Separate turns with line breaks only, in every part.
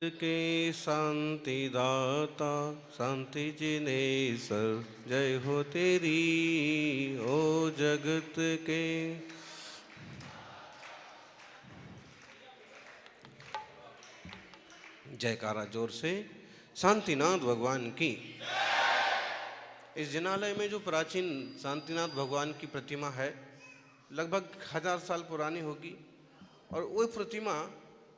के शांति दाता शांति जिनेश्वर जय हो तेरी ओ जगत के। जयकारा जोर से शांतिनाथ भगवान की। इस जिनालय में जो प्राचीन शांतिनाथ भगवान की प्रतिमा है लगभग 1000 साल पुरानी होगी, और वो प्रतिमा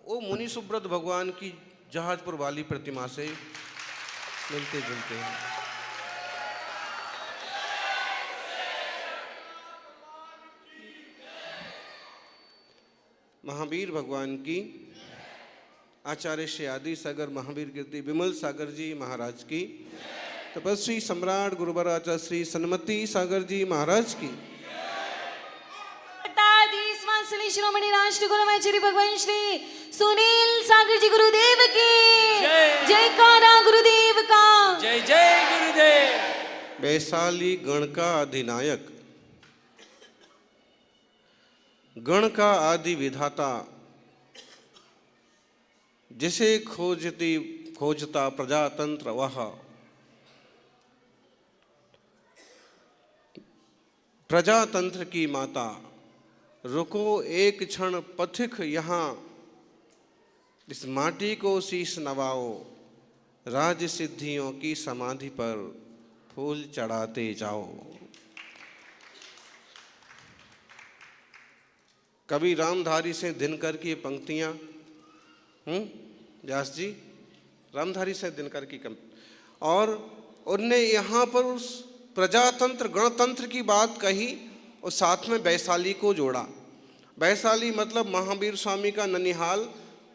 वो मुनि सुब्रत भगवान की जहाजपुर वाली प्रतिमा से मिलते जुलते हैं। महावीर भगवान की, आचार्य श्री आदि सागर महावीर कीर्ति विमल सागर जी महाराज की, तपस्वी सम्राट गुरुवर आचार्य श्री सन्मति सागर जी महाराज की,
श्रोमणी राष्ट्र गुरुमाचार्य भगवान श्री सुनील सागर जी गुरुदेव की जयकारा गुरुदेव का
जय जय गुरुदेव।
वैशाली गण का अधिनायक, गण का आदि विधाता, जिसे खोजता प्रजातंत्र वह, प्रजातंत्र की माता, रुको एक क्षण पथिक यहाँ, इस माटी को शीश नवाओ, राज सिद्धियों की समाधि पर फूल चढ़ाते जाओ। कवि रामधारी से दिनकर की पंक्तियां, व्यास जी रामधारी से दिनकर की और उनने यहाँ पर उस प्रजातंत्र गणतंत्र की बात कही और साथ में वैशाली को जोड़ा। वैशाली मतलब महावीर स्वामी का ननिहाल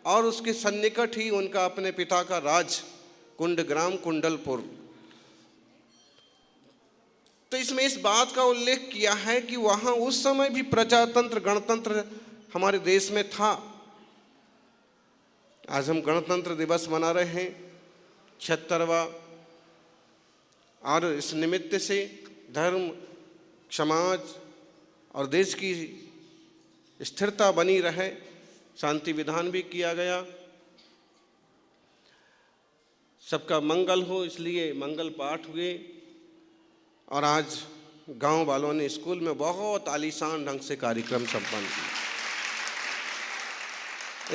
और उसके सन्निकट ही उनका अपने पिता का राज कुंडग्राम कुंडलपुर। तो इसमें इस बात का उल्लेख किया है कि वहाँ उस समय भी प्रजातंत्र गणतंत्र हमारे देश में था। आज हम गणतंत्र दिवस मना रहे हैं 76वां, और इस निमित्त से धर्म, समाज और देश की स्थिरता बनी रहे, शांति विधान भी किया गया। सबका मंगल हो इसलिए मंगल पाठ हुए, और आज गांव वालों ने स्कूल में बहुत आलीशान ढंग से कार्यक्रम संपन्न किया।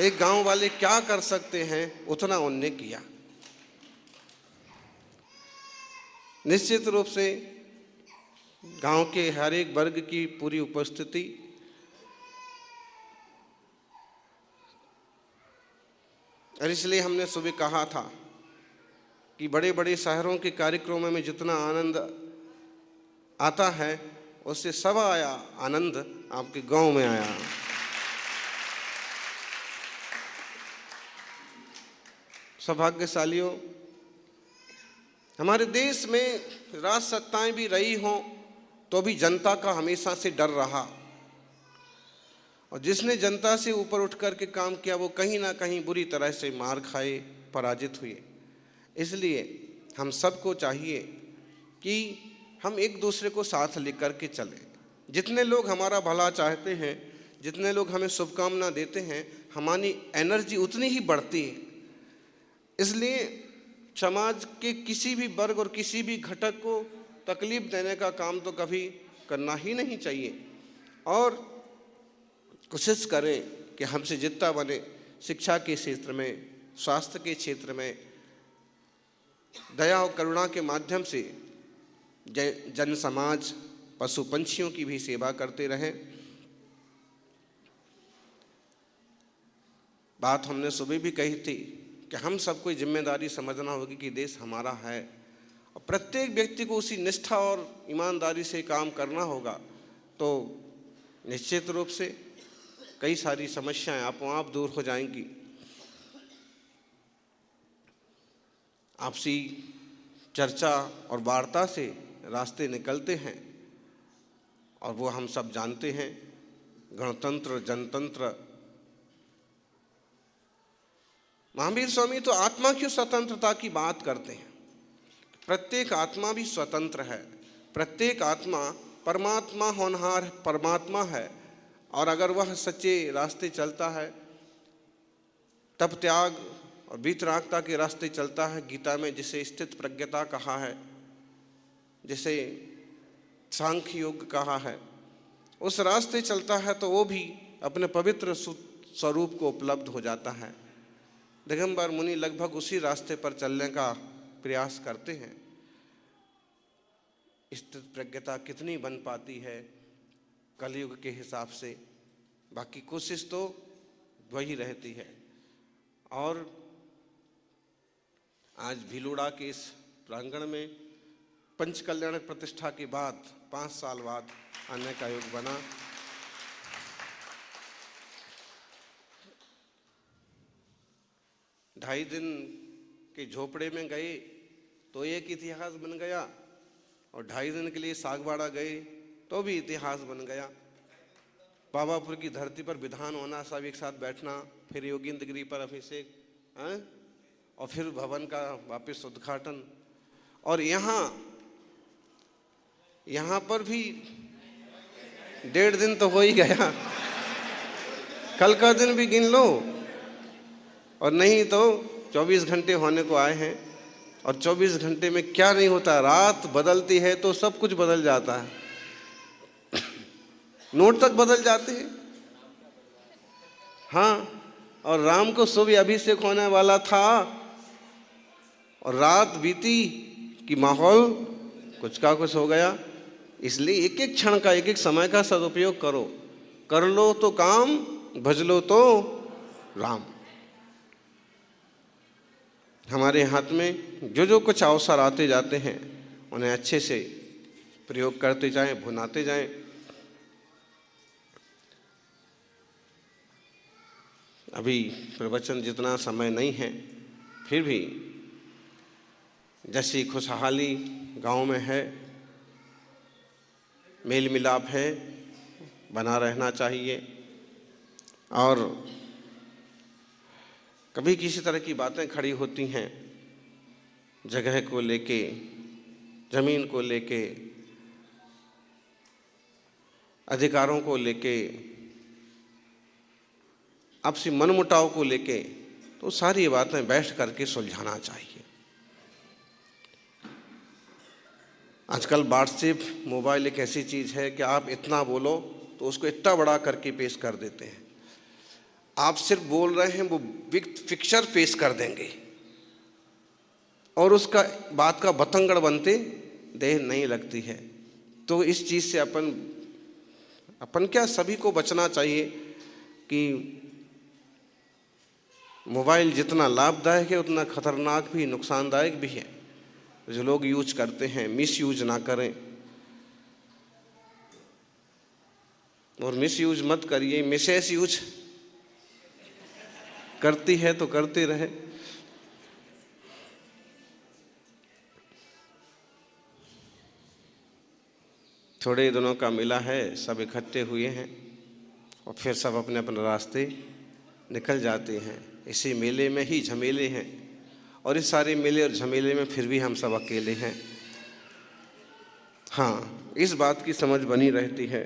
एक गांव वाले क्या कर सकते हैं उतना उनने किया। निश्चित रूप से गांव के हर एक वर्ग की पूरी उपस्थिति, और इसलिए हमने सुबह कहा था कि बड़े बड़े शहरों के कार्यक्रमों में जितना आनंद आता है उससे सवा आया आनंद आपके गांव में आया। सौभाग्यशालियों, हमारे देश में राज सत्ताएं भी रही हों तो भी जनता का हमेशा से डर रहा, और जिसने जनता से ऊपर उठ कर के काम किया वो कहीं ना कहीं बुरी तरह से मार खाए, पराजित हुए। इसलिए हम सबको चाहिए कि हम एक दूसरे को साथ लेकर के चलें। जितने लोग हमारा भला चाहते हैं, जितने लोग हमें शुभकामना देते हैं, हमारी एनर्जी उतनी ही बढ़ती है। इसलिए समाज के किसी भी वर्ग और किसी भी घटक को तकलीफ देने का काम तो कभी करना ही नहीं चाहिए, और कोशिश करें कि हमसे जितना बने शिक्षा के क्षेत्र में, स्वास्थ्य के क्षेत्र में, दया और करुणा के माध्यम से जन समाज, पशु पंछियों की भी सेवा करते रहें। बात हमने सुबह भी कही थी कि हम सबको जिम्मेदारी समझना होगी कि देश हमारा है, और प्रत्येक व्यक्ति को उसी निष्ठा और ईमानदारी से काम करना होगा, तो निश्चित रूप से कई सारी समस्याएं आप दूर हो जाएंगी। आपसी चर्चा और वार्ता से रास्ते निकलते हैं, और वो हम सब जानते हैं। गणतंत्र, जनतंत्र, महावीर स्वामी तो आत्मा की स्वतंत्रता की बात करते हैं। प्रत्येक आत्मा भी स्वतंत्र है, प्रत्येक आत्मा परमात्मा होनहार परमात्मा है, और अगर वह सच्चे रास्ते चलता है तब त्याग और वीतरागता के रास्ते चलता है। गीता में जिसे स्थित प्रज्ञता कहा है, जिसे सांख्य योग कहा है, उस रास्ते चलता है तो वो भी अपने पवित्र स्वरूप को उपलब्ध हो जाता है। दिगंबर मुनि लगभग उसी रास्ते पर चलने का प्रयास करते हैं। स्थित प्रज्ञता कितनी बन पाती है कलयुग के हिसाब से, बाकी कोशिश तो वही रहती है। और आज भीलुड़ा के इस प्रांगण में पंचकल्याण प्रतिष्ठा के बाद 5 साल बाद आने का योग बना। ढाई दिन के झोपड़े में गए तो एक इतिहास बन गया, और 2.5 दिन के लिए सागवाड़ा गए तो भी इतिहास बन गया। पावापुर की धरती पर विधान होना, सब एक साथ बैठना, फिर योगेंद्र गिरी पर अभिषेक, और फिर भवन का वापस उद्घाटन। और यहाँ पर भी 1.5 दिन तो हो ही गया, कल का दिन भी गिन लो। और नहीं तो 24 घंटे होने को आए हैं, और 24 घंटे में क्या नहीं होता। रात बदलती है तो सब कुछ बदल जाता है, नोट तक बदल जाते हैं। हाँ, और राम को सुबह अभिषेक होने वाला था और रात बीती कि माहौल कुछ का कुछ हो गया। इसलिए एक एक क्षण का, एक एक समय का सदुपयोग करो। कर लो तो काम, भज लो तो राम। हमारे हाथ में जो जो कुछ अवसर आते जाते हैं उन्हें अच्छे से प्रयोग करते जाएं, भुनाते जाएं। अभी प्रवचन जितना समय नहीं है, फिर भी जैसी खुशहाली गांव में है, मेल मिलाप है, बना रहना चाहिए। और कभी किसी तरह की बातें खड़ी होती हैं जगह को लेके, जमीन को लेके, अधिकारों को लेके, आपसी मनमुटाव को लेके, तो सारी बातें बैठ करके सुलझाना चाहिए। आजकल व्हाट्सएप, मोबाइल एक ऐसी चीज़ है कि आप इतना बोलो तो उसको इतना बड़ा करके पेश कर देते हैं। आप सिर्फ बोल रहे हैं, वो बिग पिक्चर पेश कर देंगे और उसका बात का बतंगड़ बनते देर नहीं लगती है। तो इस चीज़ से अपन क्या, सभी को बचना चाहिए कि मोबाइल जितना लाभदायक है उतना खतरनाक भी, नुकसानदायक भी है। जो लोग यूज करते हैं मिस यूज ना करें, और मिस यूज मत करिए। मिसेस यूज करती है तो करते रहे। थोड़े दिनों का मिला है, सब इकट्ठे हुए हैं और फिर सब अपने अपने रास्ते निकल जाते हैं। इसी मेले में ही झमेले हैं, और इस सारे मेले और झमेले में फिर भी हम सब अकेले हैं। हाँ, इस बात की समझ बनी रहती है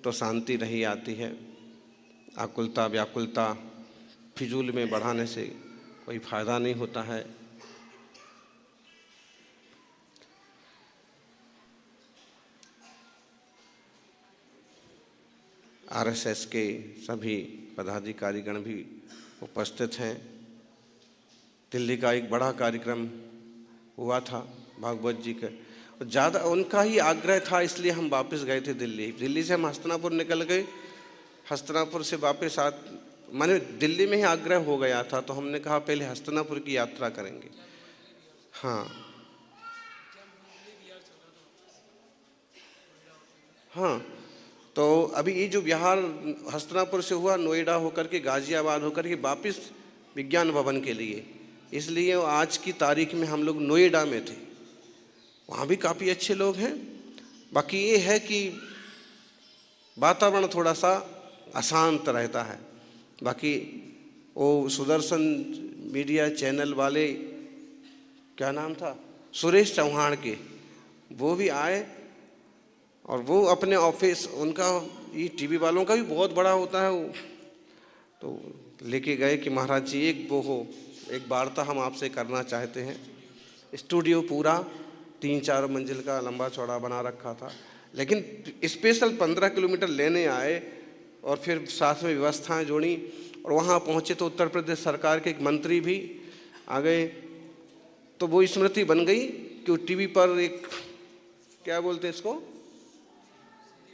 तो शांति रही आती है। आकुलता व्याकुलता फिजूल में बढ़ाने से कोई फायदा नहीं होता है। आरएसएस के सभी पदाधिकारीगण भी उपस्थित हैं। दिल्ली का एक बड़ा कार्यक्रम हुआ था भागवत जी का, ज़्यादा उनका ही आग्रह था, इसलिए हम वापस गए थे दिल्ली। दिल्ली से हम हस्तिनापुर निकल गए, हस्तिनापुर से वापस माने दिल्ली में ही आग्रह हो गया था, तो हमने कहा पहले हस्तिनापुर की यात्रा करेंगे। हाँ हाँ, तो अभी ये जो बिहार हस्तिनापुर से हुआ, नोएडा होकर के, गाजियाबाद होकर के वापस विज्ञान भवन के लिए, इसलिए आज की तारीख में हम लोग नोएडा में थे। वहाँ भी काफ़ी अच्छे लोग हैं। बाकी ये है कि वातावरण थोड़ा सा अशांत रहता है। बाकी वो सुदर्शन मीडिया चैनल वाले, क्या नाम था, सुरेश चौहान के, वो भी आए और वो अपने ऑफिस, उनका ये टीवी वालों का भी बहुत बड़ा होता है वो, तो लेके गए कि महाराज जी एक वो हो एक वार्ता हम आपसे करना चाहते हैं। स्टूडियो पूरा 3-4 मंजिल का लंबा चौड़ा बना रखा था, लेकिन स्पेशल 15 किलोमीटर लेने आए और फिर साथ में व्यवस्थाएं जोड़ी और वहाँ पहुँचे तो उत्तर प्रदेश सरकार के एक मंत्री भी आ गए। तो वो स्मृति बन गई कि टीवी पर एक क्या बोलते हैं इसको,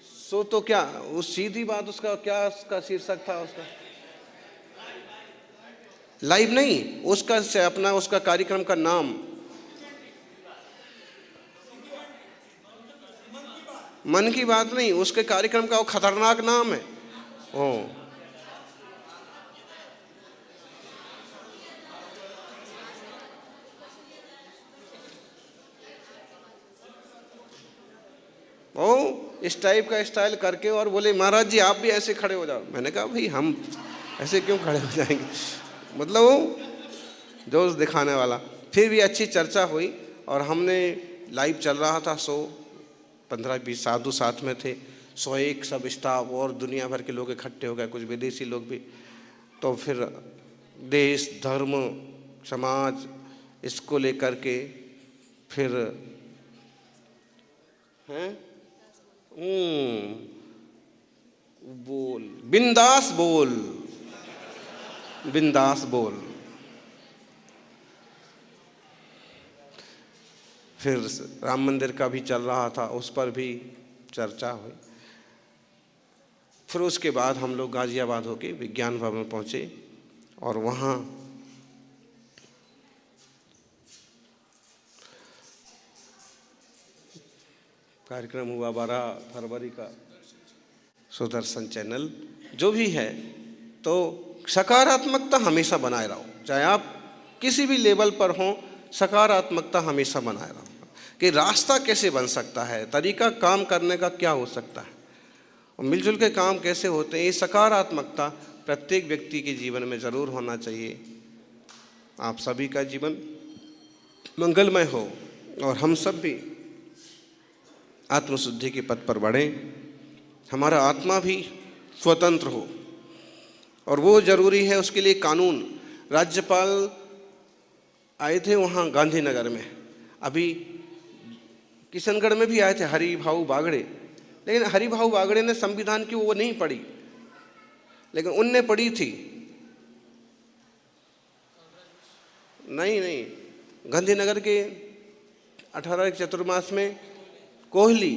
सो तो क्या, उस सीधी बात, उसका क्या उसका शीर्षक था, उसका लाइव नहीं, उसका से अपना उसका कार्यक्रम का नाम मन की बात नहीं, उसके कार्यक्रम का वो खतरनाक नाम है। इस टाइप का स्टाइल करके और बोले महाराज जी आप भी ऐसे खड़े हो जाओ। मैंने कहा भाई हम ऐसे क्यों खड़े हो जाएंगे, मतलब वो जोश दिखाने वाला। फिर भी अच्छी चर्चा हुई और हमने लाइव चल रहा था शो, 15-20 साधु साथ में थे, 101 सब स्टाफ और दुनिया भर के लोग इकट्ठे हो गए, कुछ विदेशी लोग भी। तो फिर देश धर्म समाज इसको लेकर के फिर हैं बोल बिंदास बोल, बिंदास बोल। फिर राम मंदिर का भी चल रहा था, उस पर भी चर्चा हुई। फिर उसके बाद हम लोग गाजियाबाद होके विज्ञान भवन पहुँचे और वहाँ कार्यक्रम हुआ 12 फरवरी का, सुदर्शन चैनल जो भी है। तो सकारात्मकता हमेशा बनाए रहो, चाहे आप किसी भी लेवल पर हों, सकारात्मकता हमेशा बनाए रहो कि रास्ता कैसे बन सकता है, तरीका काम करने का क्या हो सकता है और मिलजुल के काम कैसे होते हैं। ये सकारात्मकता प्रत्येक व्यक्ति के जीवन में ज़रूर होना चाहिए। आप सभी का जीवन मंगलमय हो और हम सब भी आत्मशुद्धि के पथ पर बढ़ें, हमारा आत्मा भी स्वतंत्र हो और वो ज़रूरी है। उसके लिए कानून, राज्यपाल आए थे वहाँ गांधीनगर में, अभी किशनगढ़ में भी आए थे हरिभाऊ बागड़े, लेकिन हरिभाऊ बागड़े ने संविधान की वो नहीं पढ़ी, लेकिन उनने पढ़ी थी। नहीं, गांधीनगर के 18 चतुर्मास में कोहली,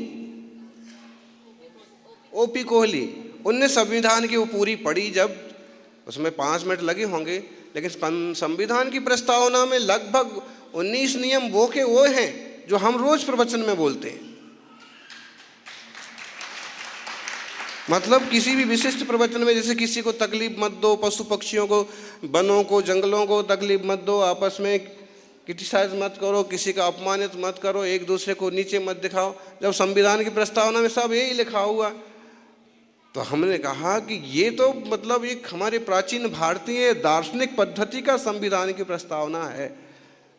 ओपी कोहली, उनने संविधान की वो पूरी पढ़ी। जब उसमें 5 मिनट लगे होंगे, लेकिन संविधान की प्रस्तावना में लगभग 19 नियम वो के वो हैं जो हम रोज प्रवचन में बोलते हैं। मतलब किसी भी विशिष्ट प्रवचन में, जैसे किसी को तकलीफ मत दो, पशु पक्षियों को, वनों को, जंगलों को तकलीफ मत दो, आपस में क्रिटिसाइज मत करो, किसी का अपमानित मत करो, एक दूसरे को नीचे मत दिखाओ। जब संविधान की प्रस्तावना में सब यही लिखा हुआ, तो हमने कहा कि ये तो मतलब एक हमारे प्राचीन भारतीय दार्शनिक पद्धति का संविधान की प्रस्तावना है।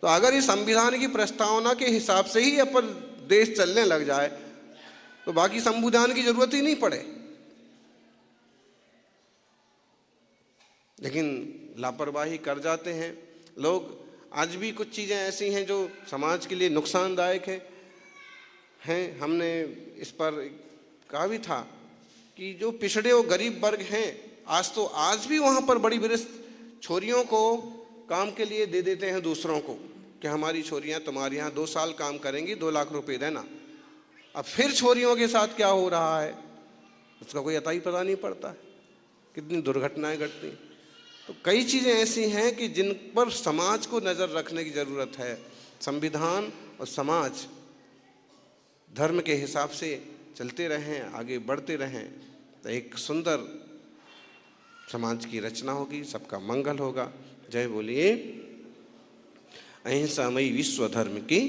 तो अगर इस संविधान की प्रस्तावना के हिसाब से ही अपन देश चलने लग जाए तो बाकी संविधान की जरूरत ही नहीं पड़े। लेकिन लापरवाही कर जाते हैं लोग। आज भी कुछ चीज़ें ऐसी हैं जो समाज के लिए नुकसानदायक हैं। हमने इस पर कहा भी था कि जो पिछड़े और गरीब वर्ग हैं, आज भी वहाँ पर बड़ी बड़ी छोरियों को काम के लिए दे देते हैं दूसरों को कि हमारी छोरियाँ तुम्हारे यहाँ 2 साल काम करेंगी, 2 लाख रुपए देना। अब फिर छोरियों के साथ क्या हो रहा है उसका कोई अता ही पता नहीं पड़ता है, कितनी दुर्घटनाएं घटती। तो कई चीज़ें ऐसी हैं कि जिन पर समाज को नज़र रखने की ज़रूरत है। संविधान और समाज धर्म के हिसाब से चलते रहें, आगे बढ़ते रहें, तो एक सुंदर समाज की रचना होगी, सबका मंगल होगा। जय बोलिए अहिंसामयी विश्व धर्म की।